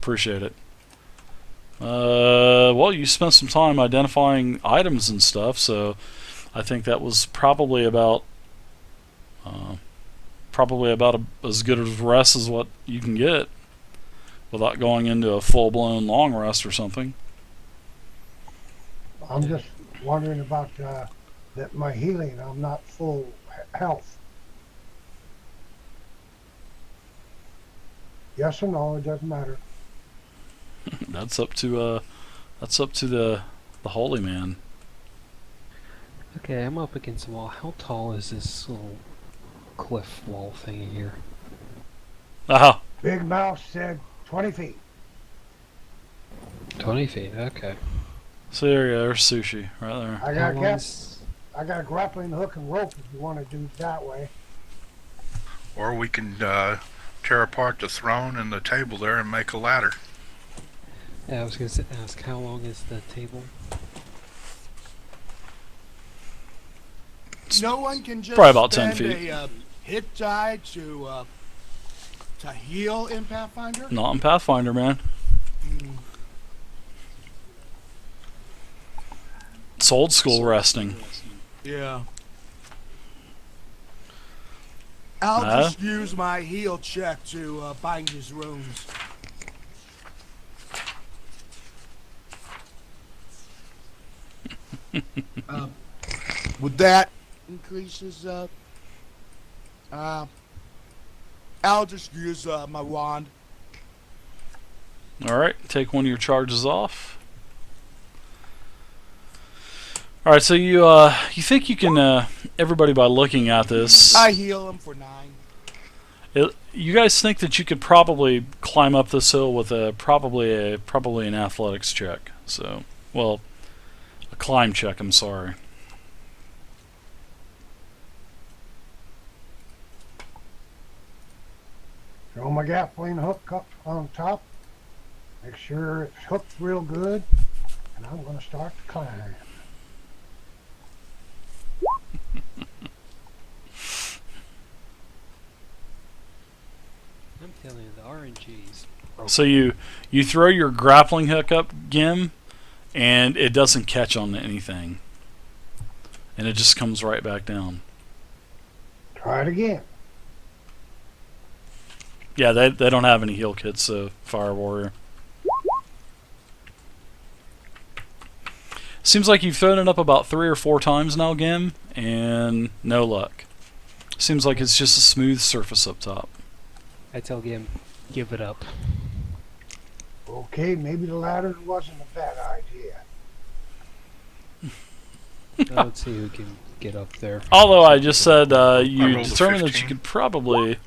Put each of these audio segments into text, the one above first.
Appreciate it. Well, you spent some time identifying items and stuff, so I think that was probably about as good a rest as what you can get without going into a full-blown long rest or something. I'm just wondering about that my healing. I'm not full health. Yes or no? It doesn't matter. That's up to the holy man. Okay, I'm up against the wall. How tall is this little cliff wall thingy here? Ah, Big Mouse said 20 feet. 20 feet, okay. so there you go. There's sushi right there. I got a grappling hook and rope if you want to do it that way. Or we can tear apart the throne and the table there and make a ladder. Yeah, I was going to ask, how long is the table? No one can just Probably about 10 spend feet. a hit die to heal in Pathfinder. Not in Pathfinder, man. Mm. It's old school resting. Yeah. I'll just use my heal check to bind his wounds. Would that increase his? I'll just use my wand. All right, take one of your charges off. All right, so you think you can everybody by looking at this. I heal him for 9. You guys think that you could probably climb up this hill with probably an athletics check. So, well, a climb check. I'm sorry. Throw my grappling hook up on top. Make sure it's hooked real good. And I'm going to start to climb. I'm telling you, the RNGs. So you throw your grappling hook up, Gim, and it doesn't catch on anything, and it just comes right back down. Try it again. Yeah, they don't have any heal kits, so Fire Warrior. Seems like you've thrown it up about 3 or 4 times now, Gim, and no luck. Seems like it's just a smooth surface up top. I tell him, give it up. Okay, maybe the ladder wasn't a bad idea. Let's see who can get up there. Although I just said you rolled a determined that 15. you could probably...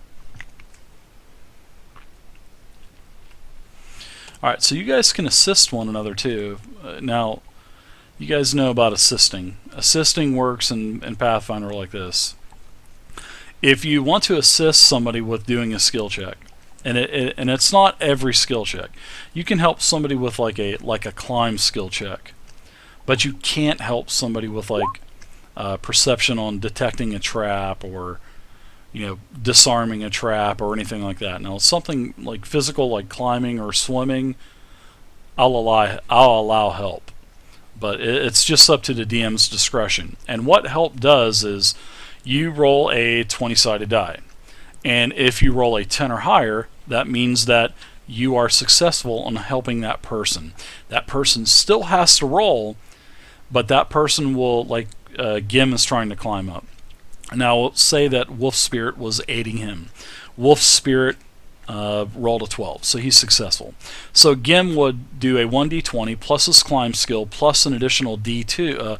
Alright, so you guys can assist one another too. Now, you guys know about assisting. Assisting works in Pathfinder like this. If you want to assist somebody with doing a skill check, and it's not every skill check, you can help somebody with like a climb skill check, but you can't help somebody with like perception on detecting a trap or disarming a trap or anything like that. Now something like physical, like climbing or swimming, I'll allow help, but it's just up to the DM's discretion. And what help does is you roll a 20-sided die, and if you roll a 10 or higher, that means that you are successful in helping that person. That person still has to roll, but that person will, like Gim is trying to climb up. Now, let's say that Wolf Spirit was aiding him. Wolf Spirit rolled a 12, so he's successful. So Gim would do a 1d20 plus his climb skill plus an additional d2.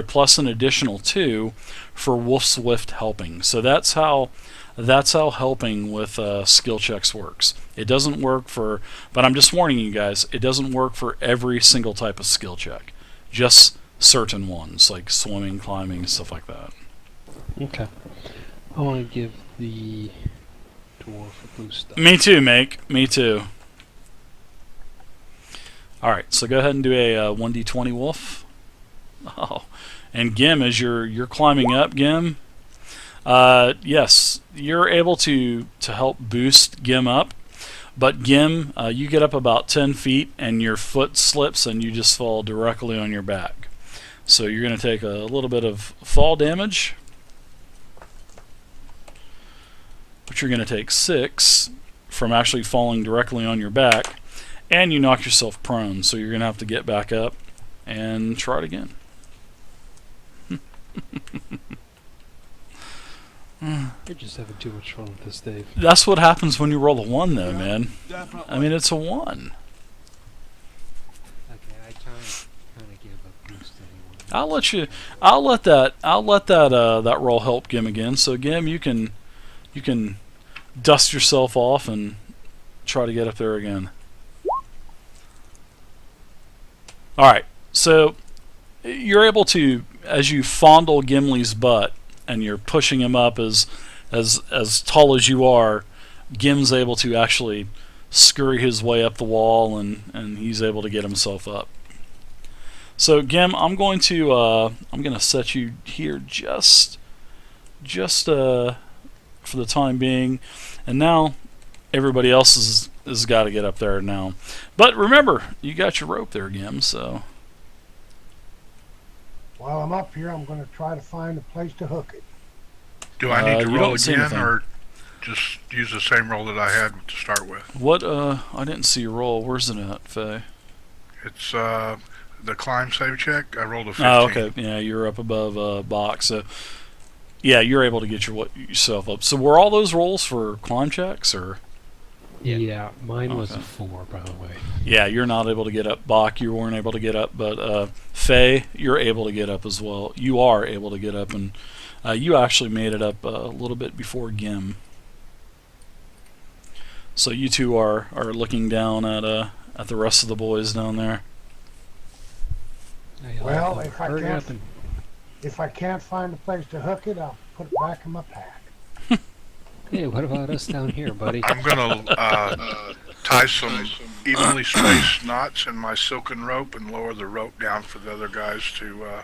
Plus an additional 2 for Wolf Swift helping. So that's how helping with skill checks works. It doesn't work for, but I'm just warning you guys, it doesn't work for every single type of skill check. Just certain ones, like swimming, climbing, stuff like that. Okay. I want to give the dwarf a boost. Me too, Make. Me too. Alright, so go ahead and do a 1d20 Wolf. Oh. And Gim, as you're climbing up, Gim, yes, you're able to help boost Gim up, But Gim, you get up about 10 feet and your foot slips and you just fall directly on your back. So you're going to take a little bit of fall damage, but you're going to take 6 from actually falling directly on your back, and you knock yourself prone, so you're going to have to get back up and try it again. You're just having too much fun with this, Dave. That's what happens when you roll a 1, though, Yeah, man. Definitely. I mean, it's a 1. Okay, I kind of give a boost anyway. I'll let that roll help Gim again. So Gim, you can dust yourself off and try to get up there again. All right. So you're able to, as you fondle Gimli's butt and you're pushing him up as tall as you are, Gim's able to actually scurry his way up the wall and he's able to get himself up. So Gim, I'm going to set you here just for the time being, and now everybody else has got to get up there now. But remember, you got your rope there, Gim. So While I'm up here, I'm going to try to find a place to hook it. Do I need to you roll don't see again, anything. or just use the same roll that I had to start with? what? I didn't see your roll. Where's it at, Faye? It's the climb save check. I rolled a 15. Oh, okay. Yeah, you're up above box. So yeah, you're able to get yourself up. So were all those rolls for climb checks, or? Yeah, mine was a Okay. 4, by the way. Yeah, you're not able to get up. Bach, you weren't able to get up, but Faye, you're able to get up as well. You are able to get up, and you actually made it up a little bit before Gim. So you two are looking down at the rest of the boys down there. Hey, Well, I'll if I hurry can't- up and If I can't find a place to hook it, I'll put it back in my pack. hey, what about us down here, buddy? I'm gonna tie some evenly spaced knots in my silken rope and lower the rope down for the other guys to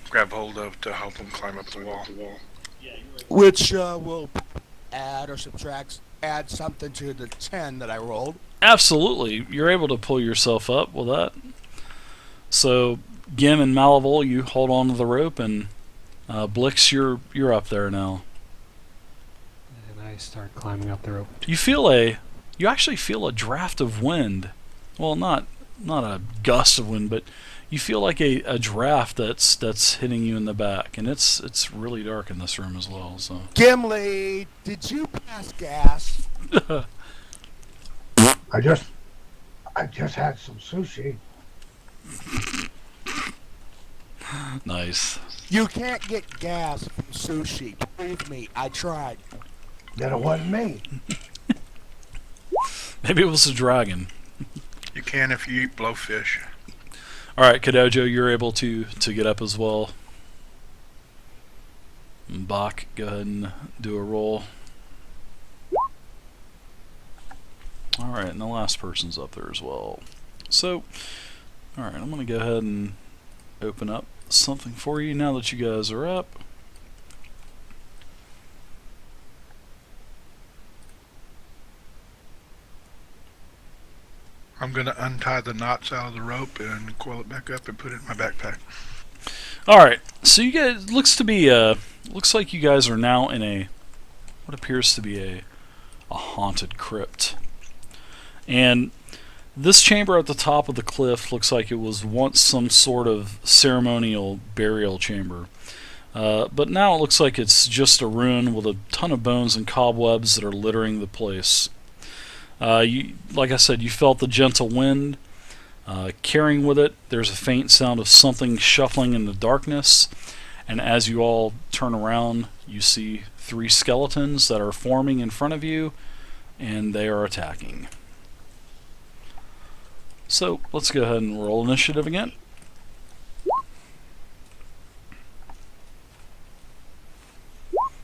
grab hold of to help them climb up the wall. Which will add or add something to the 10 that I rolled. Absolutely, you're able to pull yourself up with that. So Gim and Malevol, you hold on to the rope, and Blix, you're up there now. And I start climbing up the rope. You actually feel a draft of wind. Well, not a gust of wind, but you feel like a draft that's hitting you in the back, and it's really dark in this room as well. So Gimli, did you pass gas? I just had some sushi. nice. You can't get gas from sushi. Believe me, I tried. Then it wasn't me. Maybe it was a dragon. You can if you eat blowfish. All right, Kadojo, you're able to get up as well. And Bach, go ahead and do a roll. All right, and the last person's up there as well. So, all right, I'm going to go ahead and open up something for you now that you guys are up. I'm gonna untie the knots out of the rope and coil it back up and put it in my backpack. All right, so you guys looks like you guys are now in what appears to be a haunted crypt, and this chamber at the top of the cliff looks like it was once some sort of ceremonial burial chamber, but now it looks like it's just a ruin with a ton of bones and cobwebs that are littering the place. Like I said, you felt the gentle wind. Carrying with it, there's a faint sound of something shuffling in the darkness, and as you all turn around, you see 3 skeletons that are forming in front of you, and they are attacking. So, let's go ahead and roll initiative again.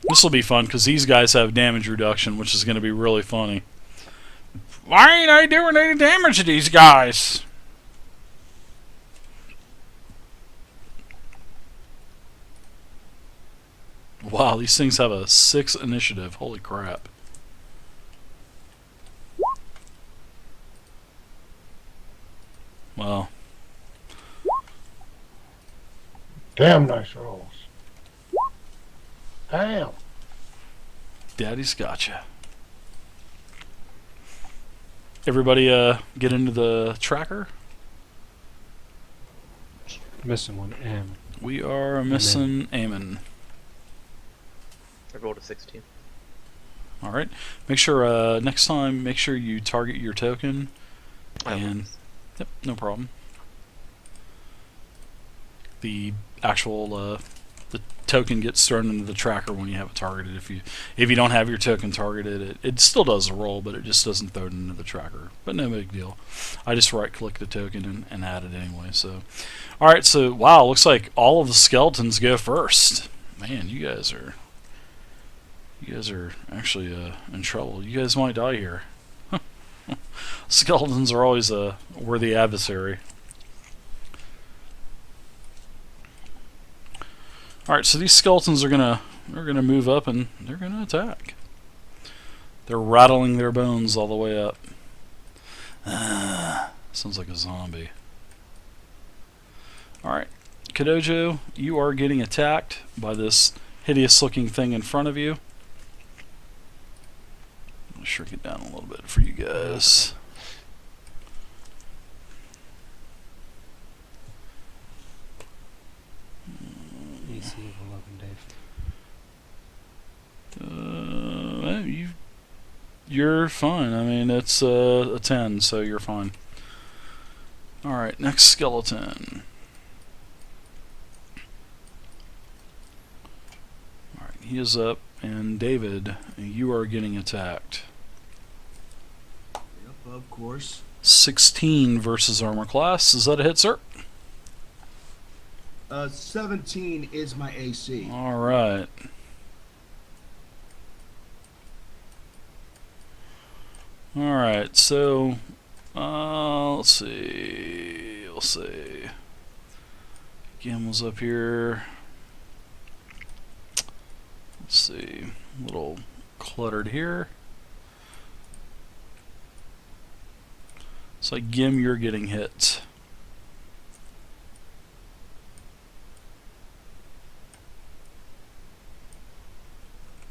This will be fun, because these guys have damage reduction, which is going to be really funny. Why ain't I doing any damage to these guys? Wow, these things have a 6 initiative. Holy crap. Well, Damn nice rolls. Damn. Daddy's gotcha. Everybody, get into the tracker. Missing one M. We are missing Eamon. I rolled a 16. All right. Make sure next time, make sure you target your token. I will. And yep, no problem. The actual the token gets thrown into the tracker when you have it targeted. If you don't have your token targeted, it still does the roll, but it just doesn't throw it into the tracker. But no big deal. I just right click the token and add it anyway. So, all right. So wow, looks like all of the skeletons go first. Man, you guys are actually in trouble. You guys might die here. Skeletons are always a worthy adversary. Alright, so these skeletons are gonna move up and they're gonna attack. They're rattling their bones all the way up. Sounds like a zombie. Alright, Kadojo, you are getting attacked by this hideous looking thing in front of you. I'll shrink it down a little bit for you guys. AC of 11, Dave. You're fine. I mean, it's a 10, so you're fine. Alright, next skeleton. Alright, he is up, and David, you are getting attacked. Yep, of course. 16 versus armor class. Is that a hit, sir? 17 is my AC. Alright. Alright, so let's see. We'll see. Gimel's up here. Let's see. A little cluttered here. So Gim, you're getting hit.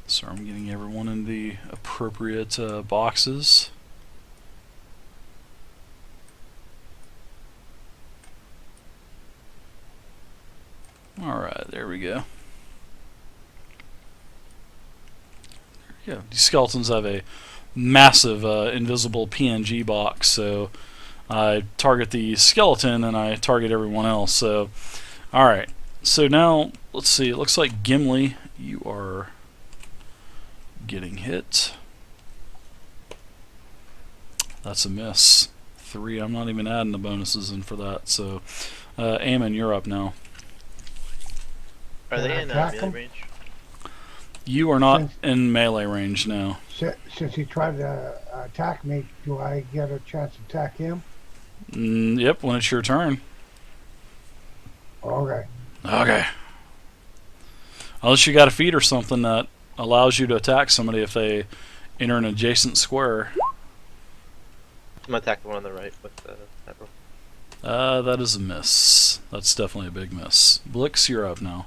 So I'm getting everyone in the appropriate boxes. Alright, there we go. There we go. These skeletons have a massive invisible PNG box, so I target the skeleton and I target everyone else. So, alright. So now, let's see. It looks like Gimli, you are getting hit. That's a miss. 3. I'm not even adding the bonuses in for that. So, Eamon, you're up now. Are Can they I in attack melee 'em? range? You are not in melee range now. Since he tried to attack me, do I get a chance to attack him? Yep, when it's your turn. Okay. Okay. Unless you got a feat or something that allows you to attack somebody if they enter an adjacent square. I'm gonna attack the one on the right with that roll. That is a miss. That's definitely a big miss. Blix, you're up now.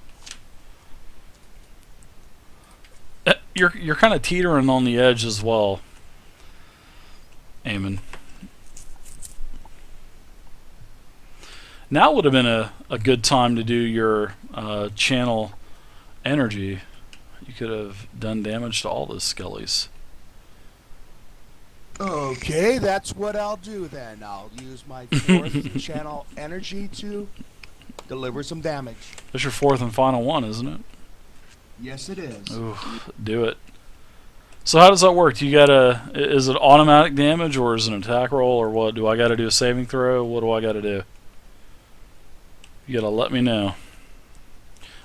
You're kind of teetering on the edge as well, Eamon. Now would have been a good time to do your channel energy. You could have done damage to all those skellies. Okay, that's what I'll do then. I'll use my 4th channel energy to deliver some damage. That's your 4th and final one, isn't it? Yes, it is. Ooh, do it. So how does that work? Do you gotta? Is it automatic damage or is it an attack roll or what? Do I gotta do a saving throw? What do I gotta do? You gotta let me know.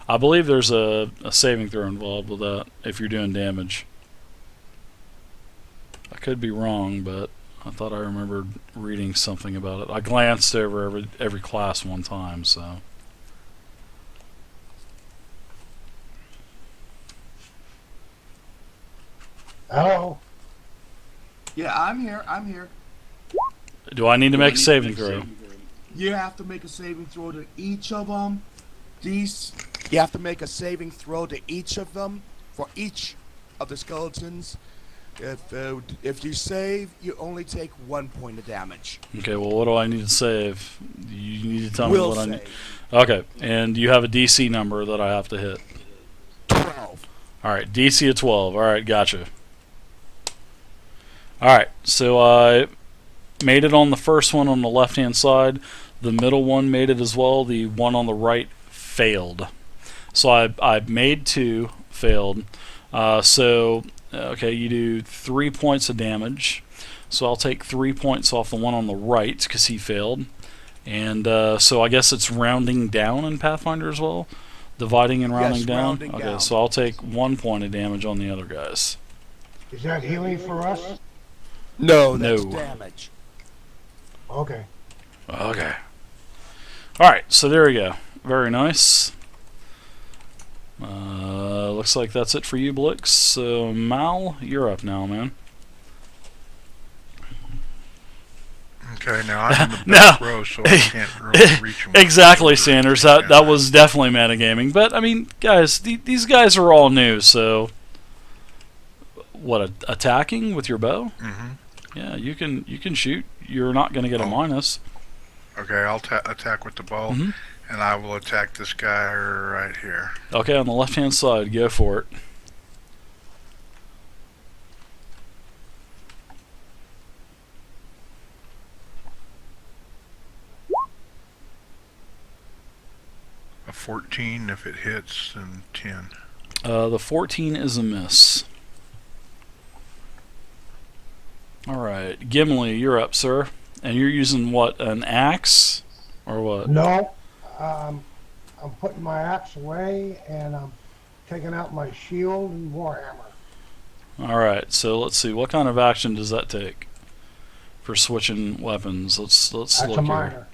I believe there's a saving throw involved with that if you're doing damage. I could be wrong, but I thought I remembered reading something about it. I glanced over every class one time, so. Hello. Yeah, I'm here. I'm here. Do I need to make a saving throw? You have to make a saving throw to each of them. These. You have to make a saving throw to each of them for each of the skeletons. If you save, you only take 1 point of damage. Okay, well, what do I need to save? You need to tell me Will what I need. save Okay, and you have a DC number that I have to hit. 12. Alright, DC of 12. Alright, gotcha. Alright, so I made it on the first one on the left-hand side. The middle one made it as well. The one on the right failed. So I made 2, failed. Okay, you do 3 points of damage. So I'll take 3 points off the one on the right because he failed. And so I guess it's rounding down in Pathfinder as well? Dividing and rounding Yes, down? rounding Okay, down. so I'll take 1 point of damage on the other guys. Is that healing for us? No, that's No. damage. Okay. Okay. Alright, so there we go. Very nice. Looks like that's it for you, Blix. So, Mal, you're up now, man. Okay, now I'm in the No. back row, so I can't really reach him. Exactly, Sanders. That was definitely metagaming. But, I mean, guys, these guys are all new, so... What, attacking with your bow? Mm-hmm. Yeah, you can shoot. You're not going to get a Oh. minus. Okay, I'll attack with the bow, Mhm. and I will attack this guy right here. Okay, on the left-hand side, go for it. A 14 if it hits, and 10. The 14 is a miss. Alright, Gimli, you're up, sir. And you're using what, an axe? Or what? No, I'm putting my axe away and I'm taking out my shield and warhammer. Alright, so let's see, what kind of action does that take for switching weapons? Let's That's look a here. minor.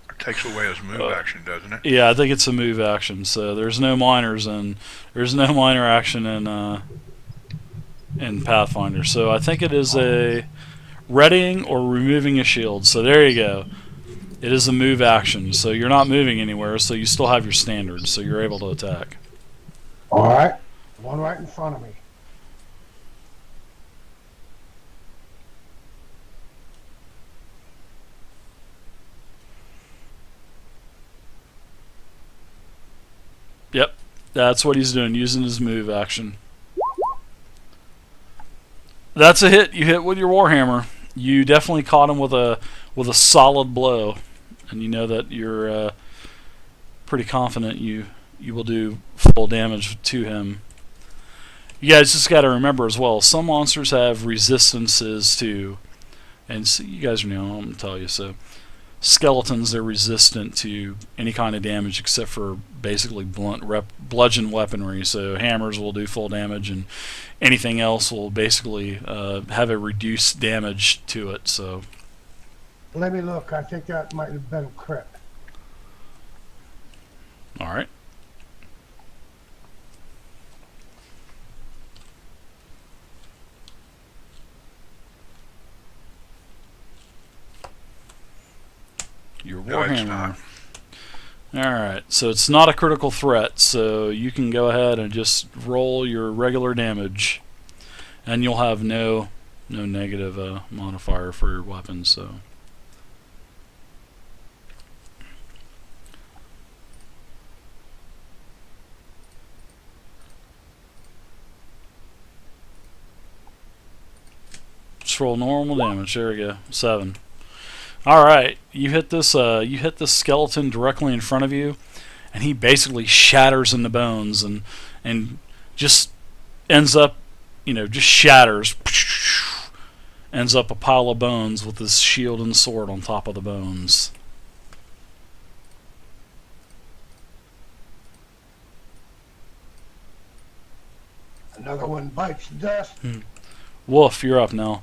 It takes away his move action, doesn't it? Yeah, I think it's a move action, so there's no minors and there's no minor action in Pathfinder. So I think it is a readying or removing a shield. So there you go. It is a move action. So you're not moving anywhere, so you still have your standards, so you're able to attack. All right. One right in front of me. Yep, that's what he's doing, using his move action. That's a hit. You hit with your warhammer. You definitely caught him with a solid blow, and you know that you're pretty confident you will do full damage to him. You guys just got to remember as well, some monsters have resistances to, and so you guys know, I'm gonna tell you. So skeletons, they're resistant to any kind of damage except for basically bludgeon weaponry. So hammers will do full damage, and anything else will basically have a reduced damage to it. So Let me look. I think that might have been a crit. all right. Your No, it's warhammer. not. Alright, so it's not a critical threat, so you can go ahead and just roll your regular damage, and you'll have no negative modifier for your weapon. So just roll normal damage. There we go, 7. All right, you hit this skeleton directly in front of you, and he basically shatters in the bones and just ends up, just shatters, ends up a pile of bones with his shield and sword on top of the bones. Another one bites the dust. Wolf, you're up now.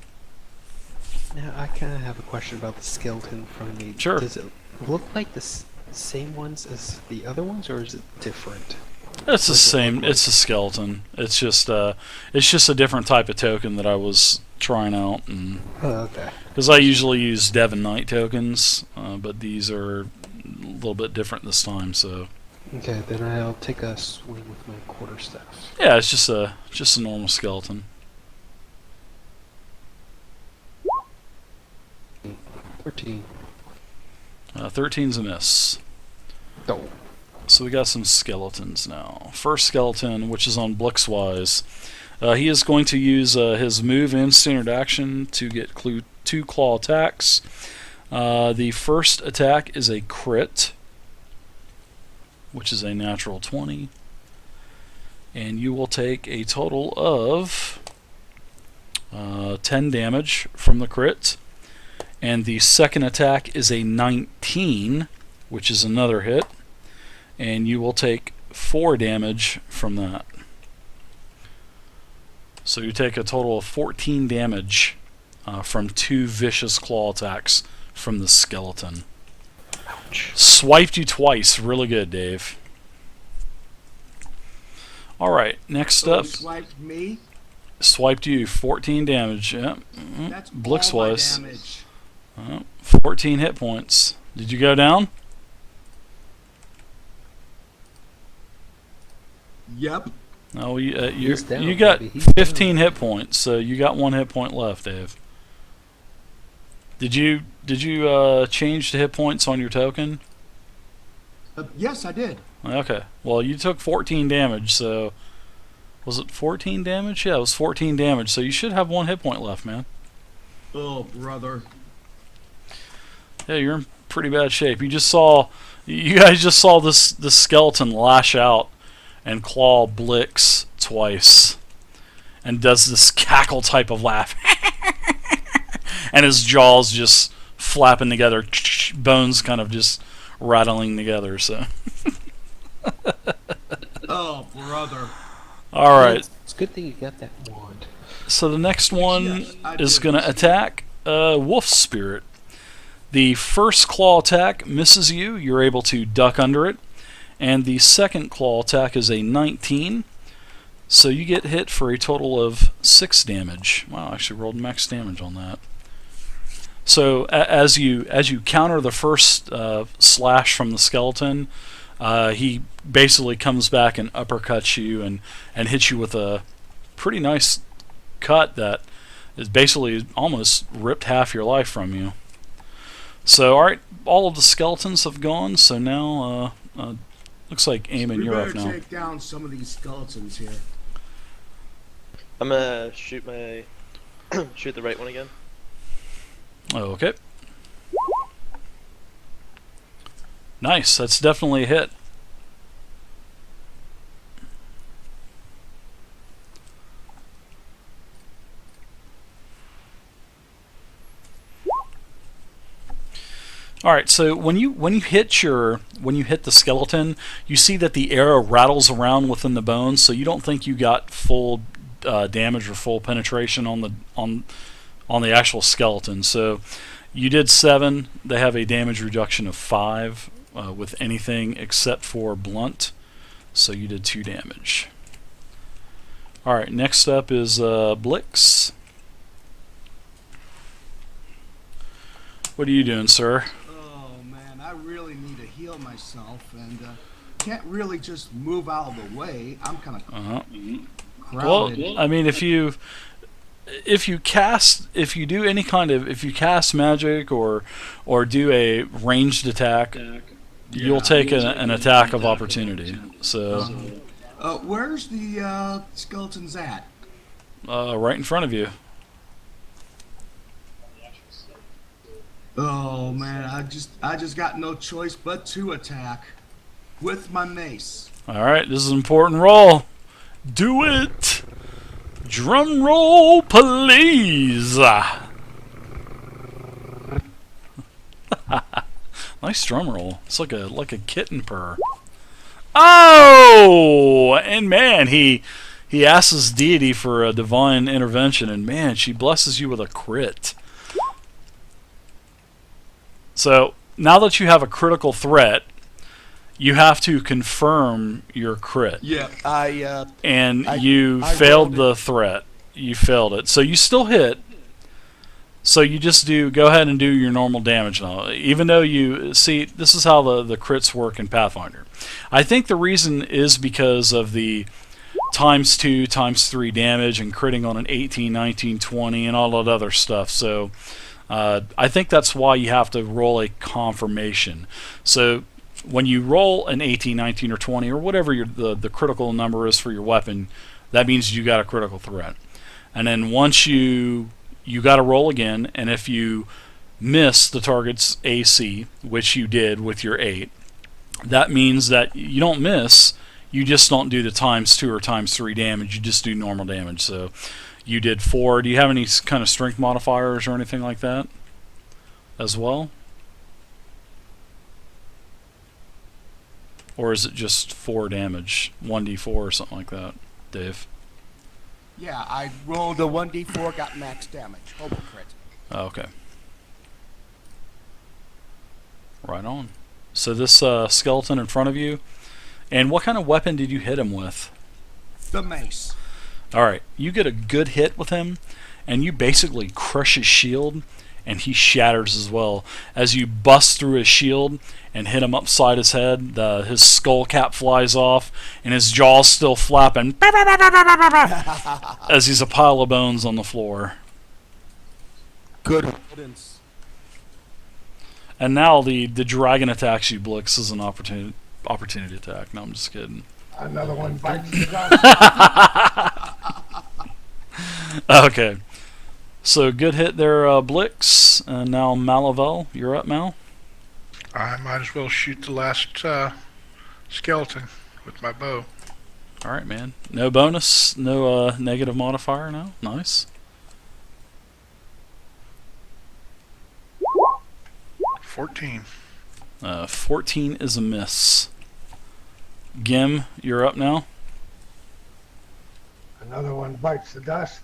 Now, I kind of have a question about the skeleton in front of me. Sure. Does it look like the same ones as the other ones, or is it different? It's the same. It's a skeleton. It's just a different type of token that I was trying out, and Oh, okay. because I usually use Devon Knight tokens, but these are a little bit different this time. So Okay, then I'll take a swing with my quarterstaff. yeah, it's just a normal skeleton. 13. 13's a miss. Oh. So we got some skeletons now. First skeleton, which is on Blixwise, he is going to use his move and standard action to get 2 claw attacks. The first attack is a crit, which is a natural 20. And you will take a total of 10 damage from the crit. And the second attack is a 19, which is another hit. And you will take 4 damage from that. So you take a total of 14 damage from 2 vicious claw attacks from the skeleton. Ouch. Swiped you twice. Really good, Dave. Alright, next So up. swiped me. Swiped you. 14 damage. Yep. That's all my Blixwise. damage. 14 hit points. Did you go down? Yep. No, He's down, you got baby. He's 15 hit points, so you got 1 hit point left, Dave. Did you change the hit points on your token? Yes, I did. Okay. Well, you took 14 damage, so was it 14 damage? Yeah, it was 14 damage. So you should have 1 hit point left, man. Oh, brother. Yeah, you're in pretty bad shape. You guys just saw this skeleton lash out and claw Blix twice, and does this cackle type of laugh, and his jaws just flapping together, bones kind of just rattling together. So, Oh, brother. all right. It's a good thing you got that wand. So the next one Yes, I is did. going to attack Wolf Spirit. The first claw attack misses you. You're able to duck under it. And the second claw attack is a 19. So you get hit for a total of 6 damage. Wow, I actually rolled max damage on that. So as you counter the first slash from the skeleton, he basically comes back and uppercuts you and hits you with a pretty nice cut that is basically almost ripped half your life from you. So, alright, all of the skeletons have gone, so now, looks like Eamon, We you're better up now. take down some of these skeletons here. I'm gonna shoot shoot the right one again. Okay. Nice, that's definitely a hit. All right, so when you hit the skeleton, you see that the arrow rattles around within the bones, so you don't think you got full damage or full penetration on the actual skeleton. So you did 7. They have a damage reduction of 5 with anything except for blunt. So you did 2 damage. All right, next up is Blix. What are you doing, sir? Oh, man, I really need to heal myself, and can't really just move out of the way. I'm kind of Well, crowded. I mean, if you cast magic or do a ranged attack, you'll take an attack of opportunity. So Where's the skeletons at? right in front of you. Oh man, I just got no choice but to attack with my mace. All right, this is an important roll. Do it. Drum roll, please. Nice drum roll. It's like a kitten purr. Oh, and man, he asks deity for a divine intervention, and man, she blesses you with a crit. So now that you have a critical threat, you have to confirm your crit. Yeah. And I- you I failed rolled the threat. You failed it. So you still hit. So you just go ahead and do your normal damage now. Even though you see, this is how the crits work in Pathfinder. I think the reason is because of the ×2, ×3 damage and critting on an 18, 19, 20 and all that other stuff. So I think that's why you have to roll a confirmation. So when you roll an 18, 19, or 20, or whatever the critical number is for your weapon, that means you got a critical threat. And then once you got to roll again, and if you miss the target's AC, which you did with your 8, that means that you don't miss, you just don't do the ×2 or ×3 damage, you just do normal damage. So you did 4. Do you have any kind of strength modifiers or anything like that as well? Or is it just 4 damage, 1d4 or something like that, Dave? Yeah, I rolled a 1d4, got max damage. Hobo crit. Oh, okay. Right on. So this skeleton in front of you, and what kind of weapon did you hit him with? The mace. Alright, you get a good hit with him, and you basically crush his shield, and he shatters as well. As you bust through his shield and hit him upside his head, his skull cap flies off, and his jaw's still flapping as he's a pile of bones on the floor. Good evidence. And now the dragon attacks you, Blix, as an opportunity attack. No, I'm just kidding. Another one bites the dust. Okay. So good hit there, Blix. And now Malavel, you're up, Mal. I might as well shoot the last skeleton with my bow. All right, man. No bonus, no negative modifier. No, nice. 14. 14 is a miss. Gim, you're up now. Another one bites the dust.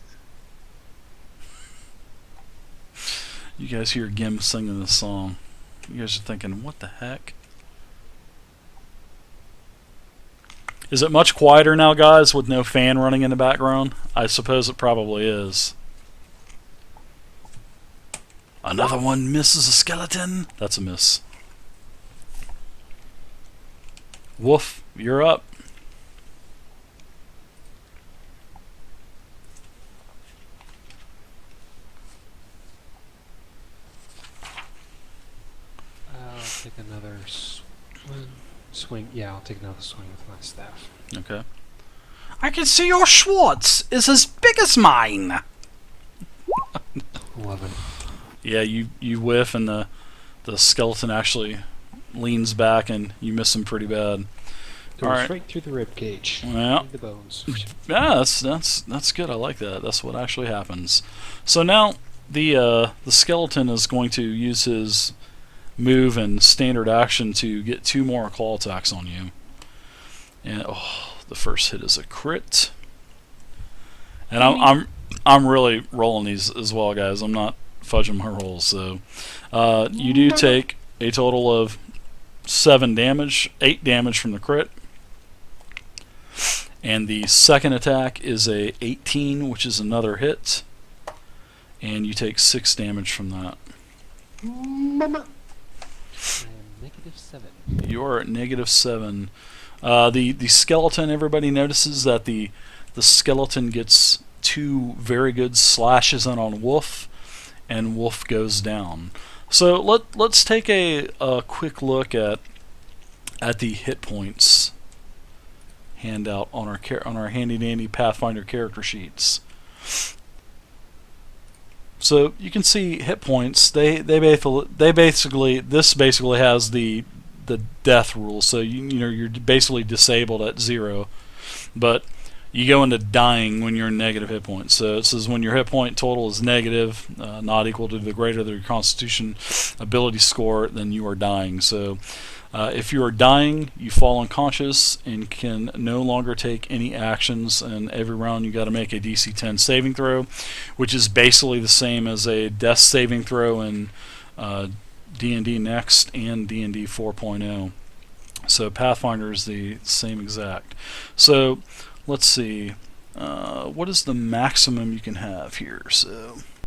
You guys hear Gim singing this song. You guys are thinking, what the heck? Is it much quieter now, guys, with no fan running in the background? I suppose it probably is. Another one misses a skeleton. That's a miss. Wolf, you're up. I'll take another swing. Yeah, I'll take another swing with my staff. Okay. I can see your Schwartz is as big as mine. 11. Yeah, you whiff, and the skeleton actually leans back, and you miss him pretty bad. Goes Alright. right through the rib cage. Yeah. The bones. Yeah, that's good. I like that. That's what actually happens. So now the skeleton is going to use his move and standard action to get 2 more claw attacks on you. And the first hit is a crit. And I'm really rolling these as well, guys. I'm not fudging my rolls. So you do take a total of 7 damage, 8 damage from the crit. And the second attack is a 18, which is another hit. And you take 6 damage from that. I am -7. You're at -7. The skeleton, everybody notices that the skeleton gets 2 very good slashes in on Wolf, and Wolf goes down. So let's take a quick look at the hit points handout on our handy dandy Pathfinder character sheets. So you can see hit points. They basically this basically has the death rule. So you're basically disabled at 0, but you go into dying when you're in negative hit points. So it says when your hit point total is negative, not equal to the greater than your Constitution ability score, then you are dying. So if you are dying, you fall unconscious and can no longer take any actions. And every round you got to make a DC 10 saving throw, which is basically the same as a death saving throw in D&D Next and D&D 4.0. So Pathfinder is the same exact. So let's see. What is the maximum you can have here? So